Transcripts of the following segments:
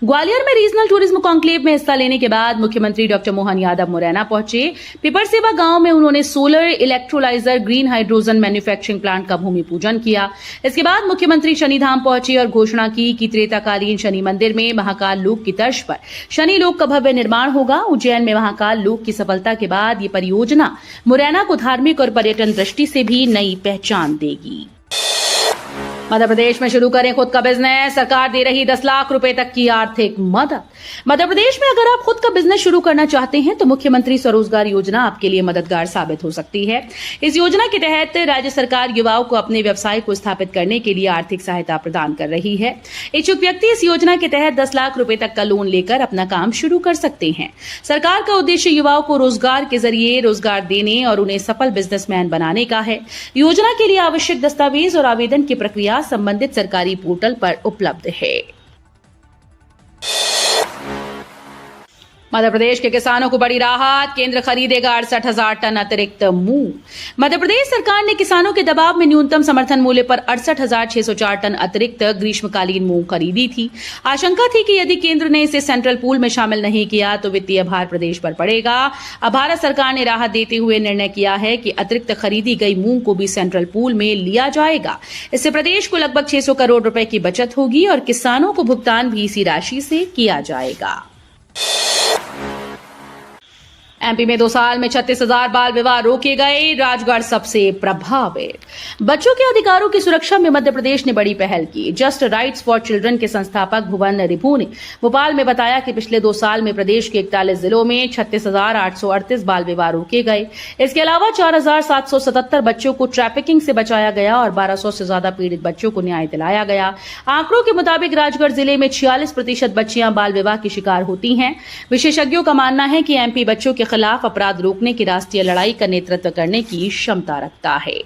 ग्वालियर में regional tourism conclave में हिस्सा लेने के बाद मुख्यमंत्री डॉक्टर मोहन यादव मुरैना पहुंचे। पिपरसेवा गांव में उन्होंने solar electrolyser green hydrogen manufacturing plant का भूमि पूजन किया। इसके बाद मुख्यमंत्री शनिधाम पहुंचे और घोषणा की कि त्रेताकालीन शनि मंदिर में महाकाल लोक की तर्ज पर शनि लोक का भव्य निर्माण होगा। उज्जैन में महाकाल लोक की सफलता के बाद ये परियोजना मुरैना को धार्मिक और पर्यटन दृष्टि से भी नई पहचान देगी। मध्य प्रदेश में शुरू करें खुद का बिजनेस, सरकार दे रही 10 लाख रुपए तक की आर्थिक मदद। मध्य प्रदेश में अगर आप खुद का बिजनेस शुरू करना चाहते हैं तो मुख्यमंत्री स्वरोजगार योजना आपके लिए मददगार साबित हो सकती है। इस योजना के तहत राज्य सरकार युवाओं को अपने व्यवसाय को स्थापित करने के लिए आर्थिक सहायता प्रदान कर रही है। इच्छुक व्यक्ति इस योजना के तहत 10 लाख रुपए तक का लोन लेकर अपना काम शुरू कर सकते हैं। सरकार का उद्देश्य युवाओं को रोजगार के जरिए रोजगार देने और उन्हें सफल बिजनेसमैन बनाने का है। योजना के लिए आवश्यक दस्तावेज और आवेदन की प्रक्रिया संबंधित सरकारी पोर्टल पर उपलब्ध है। मध्य प्रदेश के किसानों को बड़ी राहत, केंद्र खरीदेगा 68,000 टन अतिरिक्त मूंग। मध्य प्रदेश सरकार ने किसानों के दबाव में न्यूनतम समर्थन मूल्य पर 68,604 टन अतिरिक्त ग्रीष्मकालीन मूंग खरीदी थी। आशंका थी कि यदि केंद्र ने इसे सेंट्रल पूल में शामिल नहीं किया तो वित्तीय भार प्रदेश पर पड़ेगा। अब भारत सरकार ने राहत देते हुए निर्णय किया है कि अतिरिक्त खरीदी गई मूंग को भी सेंट्रल पूल में लिया जाएगा। इससे प्रदेश को लगभग 600 करोड़ रुपए की बचत होगी और किसानों को भुगतान भी इसी राशि से किया जाएगा। एमपी में 2 साल में 36,000 बाल विवाह रोके गए, राजगढ़ सबसे प्रभावित। बच्चों के अधिकारों की सुरक्षा में मध्य प्रदेश ने बड़ी पहल की। जस्ट राइट्स फॉर चिल्ड्रन के संस्थापक भुवन रिभू ने भोपाल में बताया कि पिछले 2 साल में प्रदेश के 41 जिलों में 36,838 बाल विवाह रोके गए। इसके अलावा 4,777 बच्चों को ट्रैफिकिंग से बचाया गया और 1,200 से ज्यादा पीड़ित बच्चों को न्याय दिलाया गया। आंकड़ों के मुताबिक राजगढ़ जिले में 46% बच्चियां बाल विवाह की शिकार होती हैं। विशेषज्ञों का मानना है कि एमपी बच्चों के खिलाफ अपराध रोकने की राष्ट्रीय लड़ाई का नेतृत्व करने की क्षमता रखता है।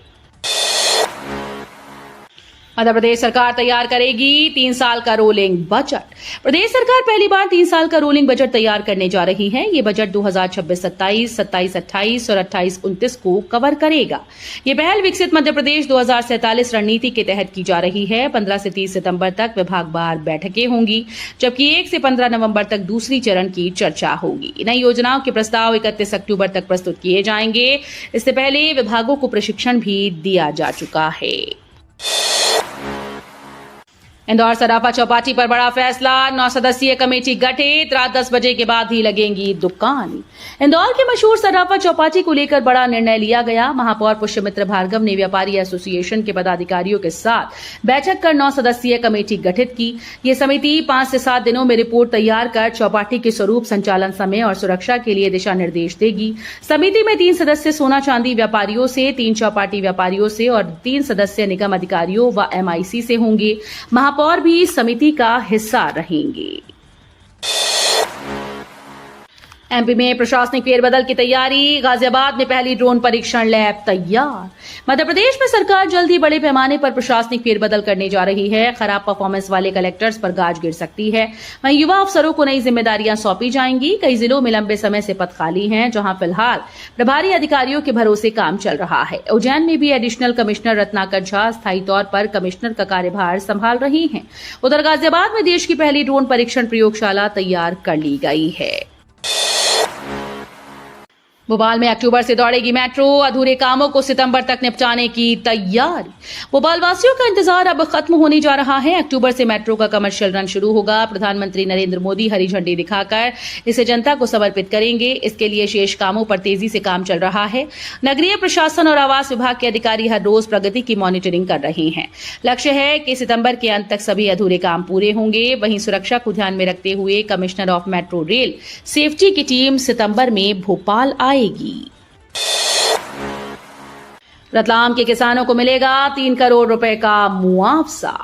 मध्य प्रदेश सरकार तैयार करेगी 3 साल का रोलिंग बजट। प्रदेश सरकार पहली बार 3 साल का रोलिंग बजट तैयार करने जा रही है। ये बजट 2026-27, 27-28 और 28-29 को कवर करेगा। ये पहल विकसित मध्य प्रदेश 2047 रणनीति के तहत की जा रही है। 15 से 30 सितंबर तक विभागवार बैठकें होंगी, जबकि 1 से 15 नवंबर तक दूसरी चरण की चर्चा होगी। नई योजनाओं के प्रस्ताव 31 अक्टूबर तक प्रस्तुत किए जाएंगे। इससे पहले विभागों को प्रशिक्षण भी दिया जा चुका है। इंदौर सराफा चौपाटी पर बड़ा फैसला, 9 सदस्यीय कमेटी गठित, रात 10 बजे के बाद ही लगेंगी दुकान। इंदौर के मशहूर सराफा चौपाटी को लेकर बड़ा निर्णय लिया गया। महापौर पुष्यमित्र भार्गव ने व्यापारी एसोसिएशन के पदाधिकारियों के साथ बैठक कर 9 सदस्यीय कमेटी गठित की। ये समिति 5 से 7 दिनों में रिपोर्ट तैयार कर चौपाटी के स्वरूप, संचालन समय और सुरक्षा के लिए दिशा निर्देश देगी। समिति में 3 सदस्य सोना चांदी व्यापारियों से, 3 चौपाटी व्यापारियों से और 3 सदस्य निगम अधिकारियों व MIC से होंगे। और भी समिति का हिस्सा रहेंगे। एमपी में प्रशासनिक फेरबदल की तैयारी, गाजियाबाद में पहली ड्रोन परीक्षण लैब तैयार। मध्य प्रदेश में सरकार जल्द ही बड़े पैमाने पर प्रशासनिक फेरबदल करने जा रही है। खराब परफॉर्मेंस वाले कलेक्टर्स पर गाज गिर सकती है। वहीं युवा अफसरों को नई जिम्मेदारियां सौंपी जाएंगी। कई जिलों में लंबे समय से पद खाली हैं, जहां फिलहाल प्रभारी अधिकारियों के भरोसे काम चल रहा है। उज्जैन में भी एडिशनल कमिश्नर रत्नाकर झा स्थायी तौर पर कमिश्नर का कार्यभार संभाल रही हैं। उधर गाजियाबाद में देश की पहली ड्रोन परीक्षण प्रयोगशाला तैयार कर ली गई है। भोपाल में अक्टूबर से दौड़ेगी मेट्रो, अधूरे कामों को सितंबर तक निपटाने की तैयारी। भोपाल वासियों का इंतजार अब खत्म होने जा रहा है। अक्टूबर से मेट्रो का कमर्शियल रन शुरू होगा। प्रधानमंत्री नरेंद्र मोदी हरी झंडी दिखाकर इसे जनता को समर्पित करेंगे। इसके लिए शेष कामों पर तेजी से काम चल रहा है। नगरीय प्रशासन और आवास विभाग के अधिकारी हर रोज प्रगति की मॉनिटरिंग कर रहे हैं। लक्ष्य है कि सितंबर के अंत तक सभी अधूरे काम पूरे होंगे। वहीं सुरक्षा को ध्यान में रखते हुए commissioner of metro rail safety की टीम सितंबर में भोपाल आएगी। रतलाम के किसानों को मिलेगा 3 करोड़ रुपए का मुआवजा।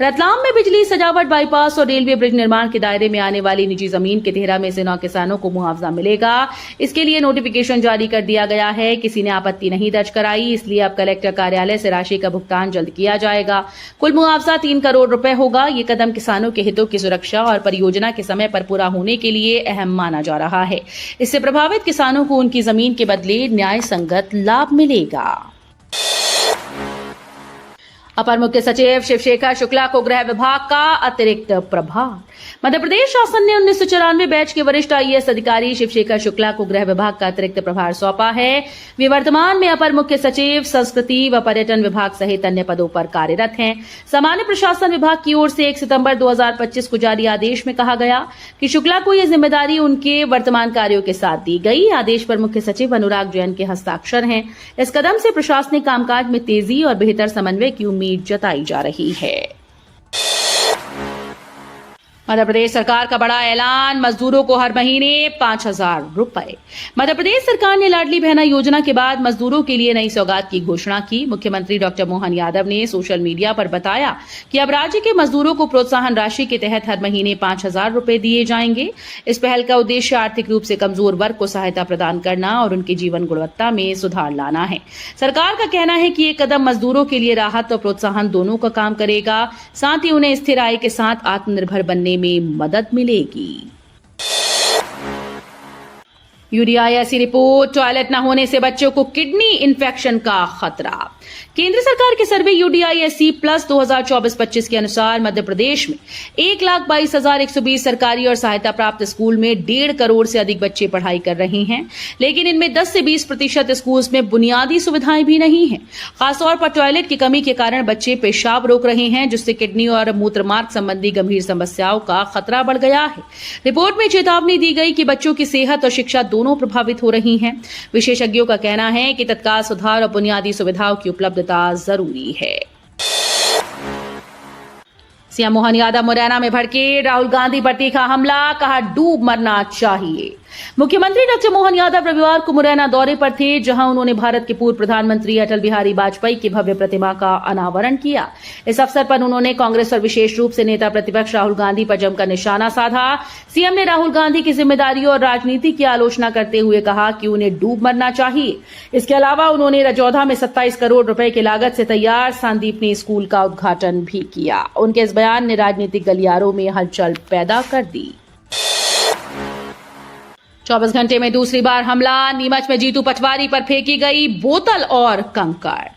रतलाम में बिजली, सजावट, बाईपास और रेलवे ब्रिज निर्माण के दायरे में आने वाली निजी जमीन के 13 में से 9 किसानों को मुआवजा मिलेगा। इसके लिए नोटिफिकेशन जारी कर दिया गया है। किसी ने आपत्ति नहीं दर्ज कराई, इसलिए अब कलेक्टर कार्यालय से राशि का भुगतान जल्द किया जाएगा। कुल मुआवजा 3 करोड़ रुपए होगा। ये कदम किसानों के हितों की सुरक्षा और परियोजना के समय पर पूरा होने के लिए अहम माना जा रहा है। इससे प्रभावित किसानों को उनकी जमीन के बदले न्याय संगत लाभ मिलेगा। अपर मुख्य सचिव शिवशेखर शुक्ला को गृह विभाग का अतिरिक्त प्रभार। मध्य प्रदेश शासन ने 1994 बैच के वरिष्ठ आईएएस अधिकारी शिवशेखर शुक्ला को गृह विभाग का अतिरिक्त प्रभार सौंपा है। वे वर्तमान में अपर मुख्य सचिव संस्कृति व पर्यटन विभाग सहित अन्य पदों पर कार्यरत हैं। सामान्य प्रशासन विभाग की ओर से 1 सितंबर 2025 को जारी आदेश में कहा गया कि शुक्ला को यह जिम्मेदारी उनके वर्तमान कार्यों के साथ दी गई। आदेश पर मुख्य सचिव अनुराग जैन के हस्ताक्षर हैं। इस कदम से प्रशासनिक कामकाज में तेजी और बेहतर समन्वय की उम्मीद जताई जा रही है। मध्य प्रदेश सरकार का बड़ा ऐलान, मजदूरों को हर महीने 5,000 रुपए। मध्य प्रदेश सरकार ने लाडली बहना योजना के बाद मजदूरों के लिए नई सौगात की घोषणा की। मुख्यमंत्री डॉक्टर मोहन यादव ने सोशल मीडिया पर बताया कि अब राज्य के मजदूरों को प्रोत्साहन राशि के तहत हर महीने 5,000 रुपए दिए जाएंगे। इस पहल का उद्देश्य आर्थिक रूप से कमजोर वर्ग को सहायता प्रदान करना और उनकी जीवन गुणवत्ता में सुधार लाना है। सरकार का कहना है कि ये कदम मजदूरों के लिए राहत और प्रोत्साहन दोनों का काम करेगा, साथ ही उन्हें स्थिर आय के साथ आत्मनिर्भर बनने में मदद मिलेगी। यूडीआईएससी रिपोर्ट, टॉयलेट न होने से बच्चों को किडनी इंफेक्शन का खतरा। केंद्र सरकार के सर्वे यूडीआईएससी प्लस 2024-25 के अनुसार मध्य प्रदेश में 1,22,120 सरकारी और सहायता प्राप्त स्कूल में 1.5 करोड़ से अधिक बच्चे पढ़ाई कर रहे हैं, लेकिन इनमें 10 से 20% स्कूल्स में बुनियादी सुविधाएं भी नहीं है। खासतौर पर टॉयलेट की कमी के कारण बच्चे पेशाब रोक रहे हैं, जिससे किडनी और मूत्रमार्ग संबंधी गंभीर समस्याओं का खतरा बढ़ गया है। रिपोर्ट में चेतावनी दी गई कि बच्चों की सेहत और शिक्षा दोनों प्रभावित हो रही हैं। विशेषज्ञों का कहना है कि तत्काल सुधार और बुनियादी सुविधाओं की उपलब्धता जरूरी है। सीएम मोहन यादव मुरैना में भड़के, राहुल गांधी पर तीखा हमला, कहा डूब मरना चाहिए। मुख्यमंत्री डॉक्टर मोहन यादव रविवार को मुरैना दौरे पर थे, जहां उन्होंने भारत के पूर्व प्रधानमंत्री अटल बिहारी वाजपेयी की भव्य प्रतिमा का अनावरण किया। इस अवसर पर उन्होंने कांग्रेस और विशेष रूप से नेता प्रतिपक्ष राहुल गांधी पर जमकर निशाना साधा। सीएम ने राहुल गांधी की जिम्मेदारी और राजनीति की आलोचना करते हुए कहा कि उन्हें डूब मरना चाहिए। इसके अलावा उन्होंने रजौधा में 27 करोड़ रुपए की लागत से तैयार सांदीपनी स्कूल का उद्घाटन भी किया। उनके इस बयान ने राजनीतिक गलियारों में हलचल पैदा कर दी। 24 घंटे में दूसरी बार हमला, नीमच में जीतू पटवारी पर फेंकी गई बोतल और कंकड़।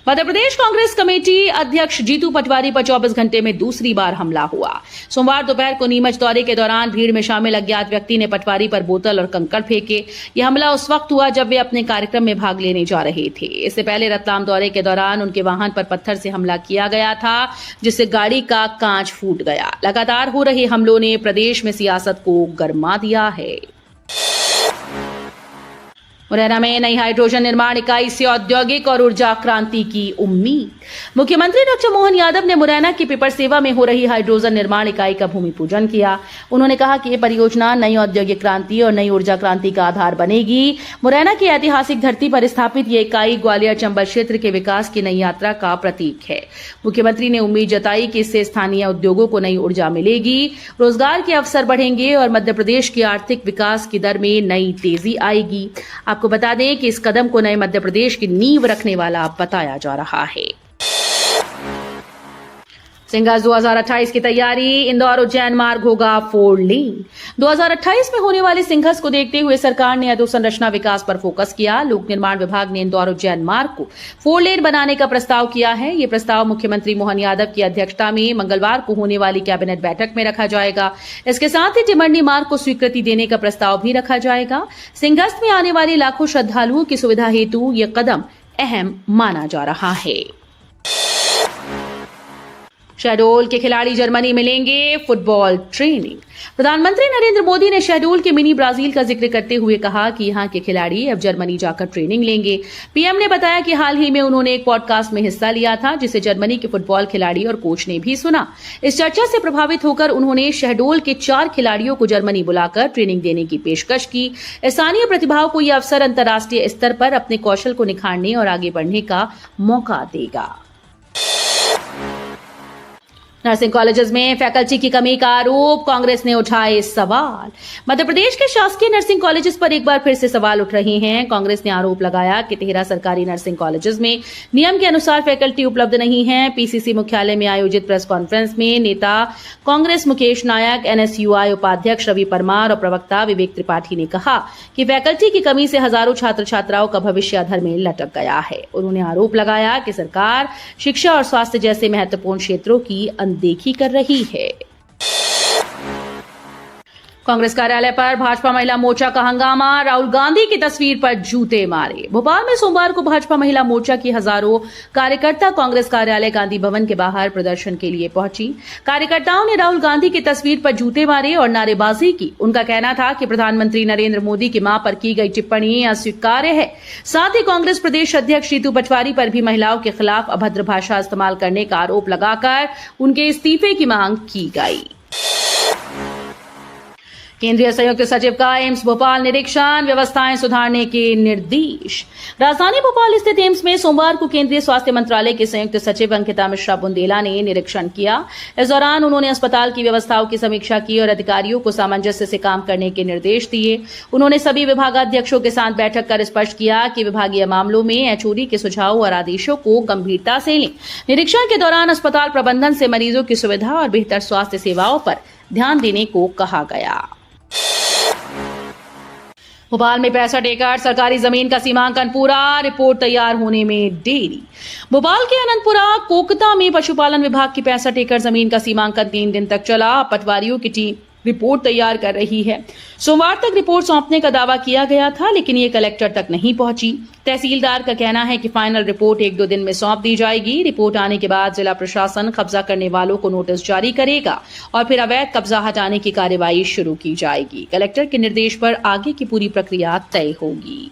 मध्य प्रदेश कांग्रेस कमेटी अध्यक्ष जीतू पटवारी पर 24 घंटे में दूसरी बार हमला हुआ। सोमवार दोपहर को नीमच दौरे के दौरान भीड़ में शामिल अज्ञात व्यक्ति ने पटवारी पर बोतल और कंकड़ फेंके। यह हमला उस वक्त हुआ जब वे अपने कार्यक्रम में भाग लेने जा रहे थे। इससे पहले रतलाम दौरे के दौरान उनके वाहन पर पत्थर से हमला किया गया था, जिससे गाड़ी का कांच फूट गया। लगातार हो रहे हमलों ने प्रदेश में सियासत को गरमा दिया है। मुरैना में नई हाइड्रोजन निर्माण इकाई से औद्योगिक और ऊर्जा क्रांति की उम्मीद। मुख्यमंत्री डॉक्टर मोहन यादव ने मुरैना की पिपरसेवा में हो रही हाइड्रोजन निर्माण इकाई का भूमि पूजन किया। उन्होंने कहा कि यह परियोजना नई औद्योगिक क्रांति और नई ऊर्जा क्रांति का आधार बनेगी। मुरैना की ऐतिहासिक धरती पर स्थापित यह इकाई ग्वालियर चंबल क्षेत्र के विकास की नई यात्रा का प्रतीक है। मुख्यमंत्री ने उम्मीद जताई कि इससे स्थानीय उद्योगों को नई ऊर्जा मिलेगी, रोजगार के अवसर बढ़ेंगे और मध्य प्रदेश की आर्थिक विकास की दर में नई तेजी आएगी। आपको बता दें कि इस कदम को नए मध्य प्रदेश की नींव रखने वाला बताया जा रहा है। सिंघस 2028 की तैयारी, इंदौर उज्जैन मार्ग होगा 4 लेन। 2028 में होने वाली सिंघस को देखते हुए सरकार ने अधोसंरचना विकास पर फोकस किया। लोक निर्माण विभाग ने इंदौर उज्जैन मार्ग को 4 लेन बनाने का प्रस्ताव किया है। ये प्रस्ताव मुख्यमंत्री मोहन यादव की अध्यक्षता में मंगलवार को होने वाली कैबिनेट बैठक में रखा जाएगा। इसके साथ ही टिमरनी मार्ग को स्वीकृति देने का प्रस्ताव भी रखा जाएगा। सिंघस में आने वाले लाखों श्रद्धालुओं की सुविधा हेतु यह कदम अहम माना जा रहा है। शहडोल के खिलाड़ी जर्मनी में लेंगे फुटबॉल ट्रेनिंग। प्रधानमंत्री नरेंद्र मोदी ने शहडोल के मिनी ब्राजील का जिक्र करते हुए कहा कि यहां के खिलाड़ी अब जर्मनी जाकर ट्रेनिंग लेंगे। पीएम ने बताया कि हाल ही में उन्होंने एक पॉडकास्ट में हिस्सा लिया था, जिसे जर्मनी के फुटबॉल खिलाड़ी और कोच ने भी सुना। इस चर्चा से प्रभावित होकर उन्होंने शहडोल के 4 खिलाड़ियों को जर्मनी बुलाकर ट्रेनिंग देने की पेशकश की। स्थानीय प्रतिभाओं को यह अवसर अंतर्राष्ट्रीय स्तर पर अपने कौशल को निखारने और आगे बढ़ने का मौका देगा। नर्सिंग कॉलेजेस में फैकल्टी की कमी का आरोप, कांग्रेस ने उठाए सवाल। मध्य प्रदेश के शासकीय नर्सिंग कॉलेजेस पर एक बार फिर से सवाल उठ रहे हैं। कांग्रेस ने आरोप लगाया कि 13 सरकारी नर्सिंग कॉलेजेस में नियम के अनुसार फैकल्टी उपलब्ध नहीं है। पीसीसी मुख्यालय में आयोजित प्रेस कॉन्फ्रेंस में नेता कांग्रेस मुकेश नायक, एनएसयूआई उपाध्यक्ष रवि परमार और प्रवक्ता विवेक त्रिपाठी ने कहा कि फैकल्टी की कमी से हजारों छात्र छात्राओं का भविष्य अधर में लटक गया है। उन्होंने आरोप लगाया कि सरकार शिक्षा और स्वास्थ्य जैसे महत्वपूर्ण क्षेत्रों की अनदेखी कर रही है। कांग्रेस कार्यालय पर भाजपा महिला मोर्चा का हंगामा, राहुल गांधी की तस्वीर पर जूते मारे। भोपाल में सोमवार को भाजपा महिला मोर्चा की हजारों कार्यकर्ता कांग्रेस कार्यालय गांधी भवन के बाहर प्रदर्शन के लिए पहुंची। कार्यकर्ताओं ने राहुल गांधी की तस्वीर पर जूते मारे और नारेबाजी की। उनका कहना था कि प्रधानमंत्री नरेंद्र मोदी की मां पर की गई टिप्पणी अस्वीकार्य है। साथ ही कांग्रेस प्रदेश अध्यक्ष रितु पटवारी पर भी महिलाओं के खिलाफ अभद्र भाषा इस्तेमाल करने का आरोप लगाकर उनके इस्तीफे की मांग की गई। केंद्रीय संयुक्त सचिव का एम्स भोपाल निरीक्षण, व्यवस्थाएं सुधारने के निर्देश। राजधानी भोपाल स्थित एम्स में सोमवार को केंद्रीय स्वास्थ्य मंत्रालय के संयुक्त सचिव अंकिता मिश्रा बुंदेला ने निरीक्षण किया। इस दौरान उन्होंने अस्पताल की व्यवस्थाओं की समीक्षा की और अधिकारियों को सामंजस्य से काम करने के निर्देश दिए। उन्होंने सभी विभागाध्यक्षों के साथ बैठक कर स्पष्ट किया कि विभागीय मामलों में एचओडी के सुझाव और आदेशों को गंभीरता से लें। निरीक्षण के दौरान अस्पताल प्रबंधन से मरीजों की सुविधा और बेहतर स्वास्थ्य सेवाओं पर ध्यान देने को कहा गया। भोपाल में 65 एकड़ सरकारी जमीन का सीमांकन पूरा, रिपोर्ट तैयार होने में देरी। भोपाल के अनंतपुरा कोकता में पशुपालन विभाग की 65 एकड़ जमीन का सीमांकन 3 दिन तक चला। पटवारियों की टीम रिपोर्ट तैयार कर रही है। सोमवार तक रिपोर्ट सौंपने का दावा किया गया था, लेकिन ये कलेक्टर तक नहीं पहुंची। तहसीलदार का कहना है कि फाइनल रिपोर्ट 1-2 दिन में सौंप दी जाएगी। रिपोर्ट आने के बाद जिला प्रशासन कब्जा करने वालों को नोटिस जारी करेगा और फिर अवैध कब्जा हटाने की कार्यवाही शुरू की जाएगी। कलेक्टर के निर्देश पर आगे की पूरी प्रक्रिया तय होगी।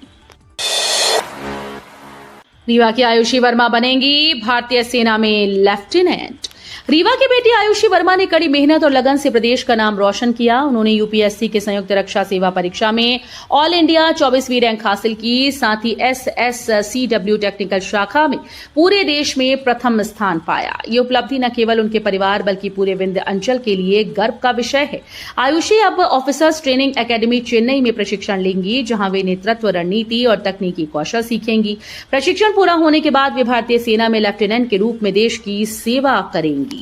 रीवा की आयुषी वर्मा बनेंगी भारतीय सेना में लेफ्टिनेंट। रीवा की बेटी आयुषी वर्मा ने कड़ी मेहनत और लगन से प्रदेश का नाम रोशन किया। उन्होंने यूपीएससी के संयुक्त रक्षा सेवा परीक्षा में ऑल इंडिया 24वीं रैंक हासिल की। साथ ही एसएससीडब्ल्यू टेक्निकल शाखा में पूरे देश में प्रथम स्थान पाया। ये उपलब्धि न केवल उनके परिवार बल्कि पूरे विंध्य अंचल के लिए गर्व का विषय है। आयुषी अब ऑफिसर्स ट्रेनिंग एकेडमी चेन्नई में प्रशिक्षण लेंगी, जहां वे नेतृत्व, रणनीति और तकनीकी कौशल सीखेंगी। प्रशिक्षण पूरा होने के बाद वे भारतीय सेना में लेफ्टिनेंट के रूप में देश की सेवा करेंगी।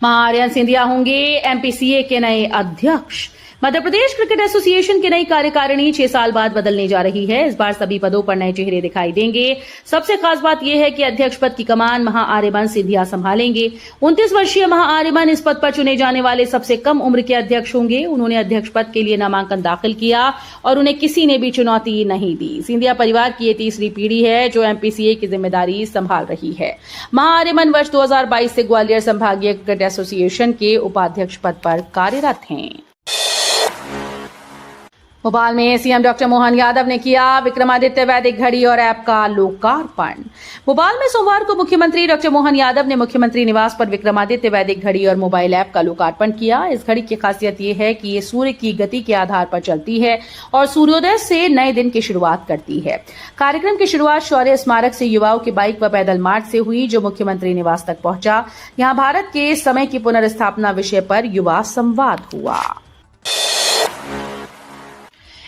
महाआर्यन सिंधिया होंगे एमपीसीए के नए अध्यक्ष। मध्य प्रदेश क्रिकेट एसोसिएशन की नई कार्यकारिणी 6 साल बाद बदलने जा रही है। इस बार सभी पदों पर नए चेहरे दिखाई देंगे। सबसे खास बात यह है कि अध्यक्ष पद की कमान महाआर्यमन सिंधिया संभालेंगे। 29 वर्षीय महाआर्यमन इस पद पर चुने जाने वाले सबसे कम उम्र के अध्यक्ष होंगे। उन्होंने अध्यक्ष पद के लिए नामांकन दाखिल किया और उन्हें किसी ने भी चुनौती नहीं दी। सिंधिया परिवार की ये तीसरी पीढ़ी है जो एमपीसीए की जिम्मेदारी संभाल रही है। महाआर्यमन वर्ष 2022 से ग्वालियर संभागीय क्रिकेट एसोसिएशन के उपाध्यक्ष पद पर कार्यरत हैं। भोपाल में सीएम डॉक्टर मोहन यादव ने किया विक्रमादित्य वैदिक घड़ी और ऐप का लोकार्पण। भोपाल में सोमवार को मुख्यमंत्री डॉक्टर मोहन यादव ने मुख्यमंत्री निवास पर विक्रमादित्य वैदिक घड़ी और मोबाइल ऐप का लोकार्पण किया। इस घड़ी की खासियत ये है कि ये सूर्य की गति के आधार पर चलती है और सूर्योदय से नए दिन की शुरुआत करती है। कार्यक्रम की शुरुआत शौर्य स्मारक से युवाओं की बाइक व पैदल मार्च से हुई, जो मुख्यमंत्री निवास तक पहुंचा। यहां भारत के समय की पुनर्स्थापना विषय पर युवा संवाद हुआ।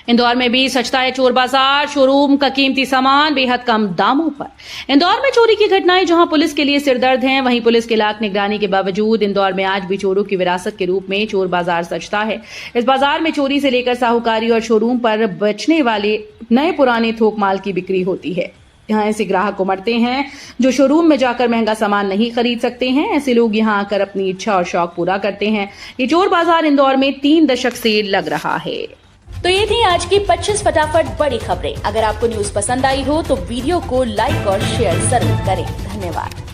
इंदौर में भी सजता है चोर बाजार, शोरूम का कीमती सामान बेहद कम दामों पर। इंदौर में चोरी की घटनाएं जहां पुलिस के लिए सिरदर्द हैं, वहीं पुलिस के लाख निगरानी के बावजूद इंदौर में आज भी चोरों की विरासत के रूप में चोर बाजार सजता है। इस बाजार में चोरी से लेकर साहूकारी और शोरूम पर बेचने वाले नए पुराने थोक माल की बिक्री होती है। यहाँ ऐसे ग्राहक उमड़ते हैं जो शोरूम में जाकर महंगा सामान नहीं खरीद सकते हैं। ऐसे लोग यहाँ आकर अपनी इच्छा और शौक पूरा करते हैं। ये चोर बाजार इंदौर में 3 दशक से लग रहा है। तो ये थी आज की 25 फटाफट बड़ी खबरें। अगर आपको न्यूज पसंद आई हो तो वीडियो को लाइक और शेयर जरूर करें। धन्यवाद।